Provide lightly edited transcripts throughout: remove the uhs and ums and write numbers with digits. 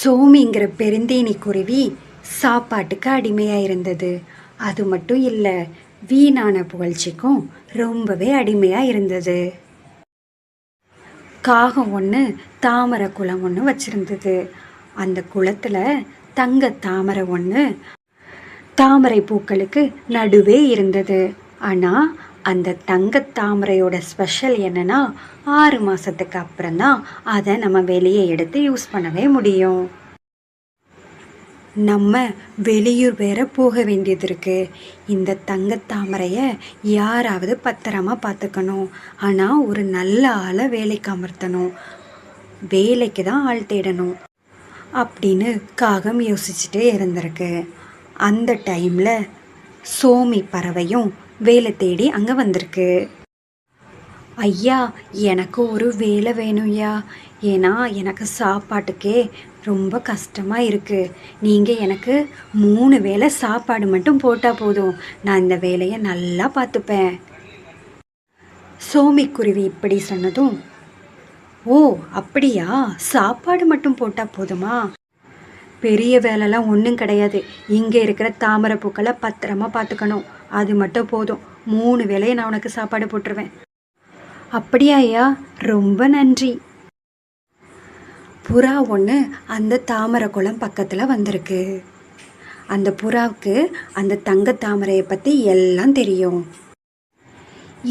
சோமிங்கிற பெருந்தேனி குருவி சாப்பாட்டுக்கு அடிமையாக இருந்தது. அது மட்டும் இல்லை, வீணான புகழ்ச்சிக்கும் ரொம்பவே அடிமையாக இருந்தது. காகம் ஒன்று தாமரை குளம் ஒன்று வச்சிருந்தது. அந்த குளத்தில் தங்க தாமரை ஒன்று தாமரை பூக்களுக்கு நடுவே இருந்தது. ஆனால் அந்த தங்க தாமரையோட ஸ்பெஷல் என்னன்னா, 6 மாதத்துக்கு அப்புறம்தான் அதை நம்ம வெளியே எடுத்து யூஸ் பண்ணவே முடியும். நம்ம வெளியூர் வேற போக வேண்டியது இருக்கு. இந்த தங்கத்தாமரையை யாராவது பத்திரமா பார்த்துக்கணும். ஆனால் ஒரு நல்ல ஆளை வேலைக்கு அமர்த்தணும். வேலைக்கு தான் ஆள் தேடணும் அப்படின்னு காகம் யோசிச்சுட்டே இருந்திருக்கு. அந்த டைமில் சோமி பறவையும் வேலை தேடி அங்கே வந்திருக்கு. ஐயா, எனக்கு ஒரு வேலை வேணும்யா. ஏன்னா எனக்கு சாப்பாட்டுக்கே ரொம்ப கஷ்டமாக இருக்குது. நீங்கள் எனக்கு 3 வேளை சாப்பாடு மட்டும் போட்டால் போதும். நான் இந்த வேலையை நல்லா பார்த்துப்பேன். சோமிக்குருவி இப்படி சொன்னதும், ஓ அப்படியா, சாப்பாடு மட்டும் போட்டால் போதுமா? பெரிய வேலைலாம் ஒன்றும் கிடையாது. இங்கே இருக்கிற தாமரை பூக்களை பத்திரமா பார்த்துக்கணும். அது மட்டும் போதும். 3 வேளையை நான் உனக்கு சாப்பாடு போட்டுருவேன். அப்படியா ஐயா, ரொம்ப நன்றி. புறா ஒன்று அந்த தாமரை குளம் பக்கத்தில் வந்திருக்கு. அந்த புறாவுக்கு அந்த தங்க தாமரையை பற்றி எல்லாம் தெரியும்.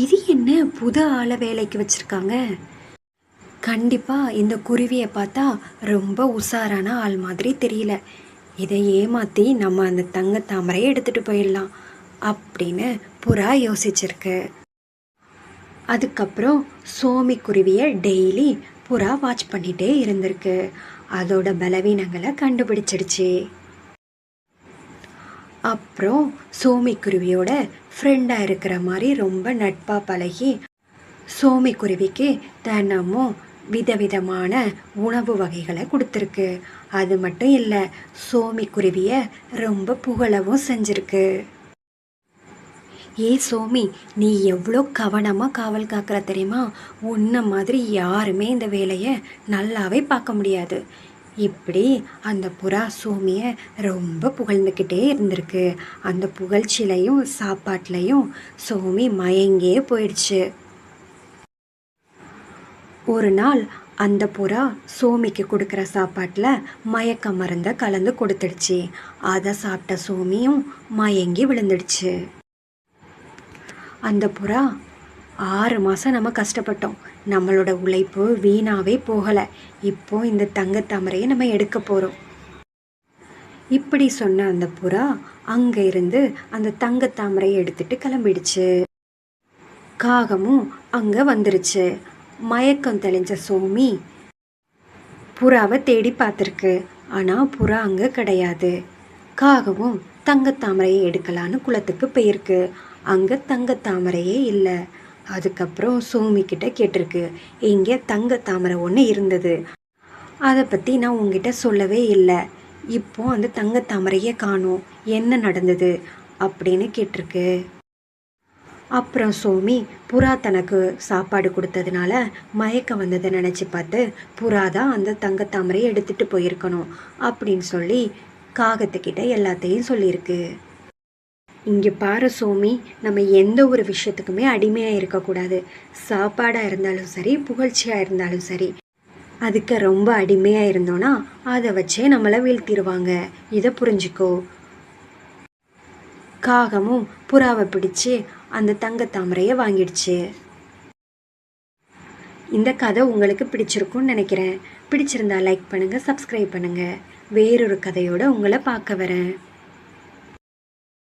இது என்ன புது ஆளை வேலைக்கு வச்சுருக்காங்க? கண்டிப்பாக இந்த குருவியை பார்த்தா ரொம்ப உஷாரான ஆள் மாதிரி தெரியல. இதை ஏமாற்றி நம்ம அந்த தங்க தாமரையை எடுத்துகிட்டு போயிடலாம் அப்படின்னு புறா யோசிச்சிருக்கு. அதுக்கப்புறம் சோமி குருவியை டெய்லி புறா வாட்ச் பண்ணிகிட்டே இருந்திருக்கு. அதோட பலவீனங்களை கண்டுபிடிச்சிடுச்சு. அப்புறம் சோமி குருவியோட ஃப்ரெண்டாக இருக்கிற மாதிரி ரொம்ப நட்பாக பழகி சோமி குருவிக்கு தினமும் விதவிதமான உணவு வகைகளை கொடுத்துருக்கு. அது மட்டும் இல்லை, சோமி குருவியை ரொம்ப புகழவும் செஞ்சிருக்கு. ஏ சோமி, நீ எவ்வளோ கவனமாக காவல் காக்கிற தெரியுமா? உன்ன மாதிரி யாருமே இந்த வேலையை நல்லாவே பார்க்க முடியாது. இப்படி அந்த புறா சோமியை ரொம்ப புகழ்ந்துக்கிட்டே இருந்திருக்கு. அந்த புகழ்ச்சியிலையும் சாப்பாட்லையும் சோமி மயங்கே போயிடுச்சு. ஒரு நாள் அந்த புறா சோமிக்கு கொடுக்குற சாப்பாட்டில் மயக்க மருந்தை கலந்து கொடுத்துடுச்சு. அதை சாப்பிட்ட சோமியும் மயங்கி விழுந்துடுச்சு. அந்த புறா, 6 மாதம் நம்ம கஷ்டப்பட்டோம். நம்மளோட உழைப்பு வீணாவே போகலை. இப்போ இந்த தங்கத்தாமரையை நம்ம எடுக்க போகிறோம். இப்படி சொன்ன அந்த புறா அங்கே இருந்து அந்த தங்கத்தாமரையை எடுத்துட்டு கிளம்பிடுச்சு. காகமும் அங்கே வந்துருச்சு. மயக்கம் தெளிஞ்ச சோமி புறாவை தேடி பார்த்துருக்கு. ஆனால் புறா அங்கே கிடையாது. காகமும் தங்கத்தாமரையை எடுக்கலான்னு குளத்துக்கு போயிருக்கு. அங்கே தங்கத்தாமரையே இல்லை. அதுக்கப்புறம் சோமிக்கிட்ட கேட்டிருக்கு, இங்கே தங்கத்தாமரை ஒன்று இருந்தது, அதை பற்றி நான் உங்ககிட்ட சொல்லவே இல்லை. இப்போ அந்த தங்கத்தாமரையே காணோம், என்ன நடந்தது அப்படின்னு கேட்டிருக்கு. அப்புறம் சோமி புறா தனக்கு சாப்பாடு கொடுத்ததுனால மயக்கம் வந்ததை நினச்சி பார்த்து புறா தான் அந்த தங்கத்தாமரையை எடுத்துகிட்டு போயிருக்கணும் அப்படின்னு சொல்லி காகத்துக்கிட்ட எல்லாத்தையும் சொல்லியிருக்கு. இங்கே பாரு சோமி, நம்ம எந்த ஒரு விஷயத்துக்குமே அடிமையாக இருக்கக்கூடாது. சாப்பாடாக இருந்தாலும் சரி, புகழ்ச்சியாக இருந்தாலும் சரி, அதுக்கு ரொம்ப அடிமையாக இருந்தோன்னா அதை வச்சே நம்மளை வீழ்த்திடுவாங்க. இதை புரிஞ்சுக்கோ. காகமும் புறாவை பிடிச்சு அந்த தங்கத்தாமரையை வாங்கிடுச்சு. இந்த கதை உங்களுக்கு பிடிச்சிருக்கும்னு நினைக்கிறேன். பிடிச்சிருந்தா லைக் பண்ணுங்கள், சப்ஸ்கிரைப் பண்ணுங்கள். வேறொரு கதையோடு உங்களை பார்க்க வரேன்.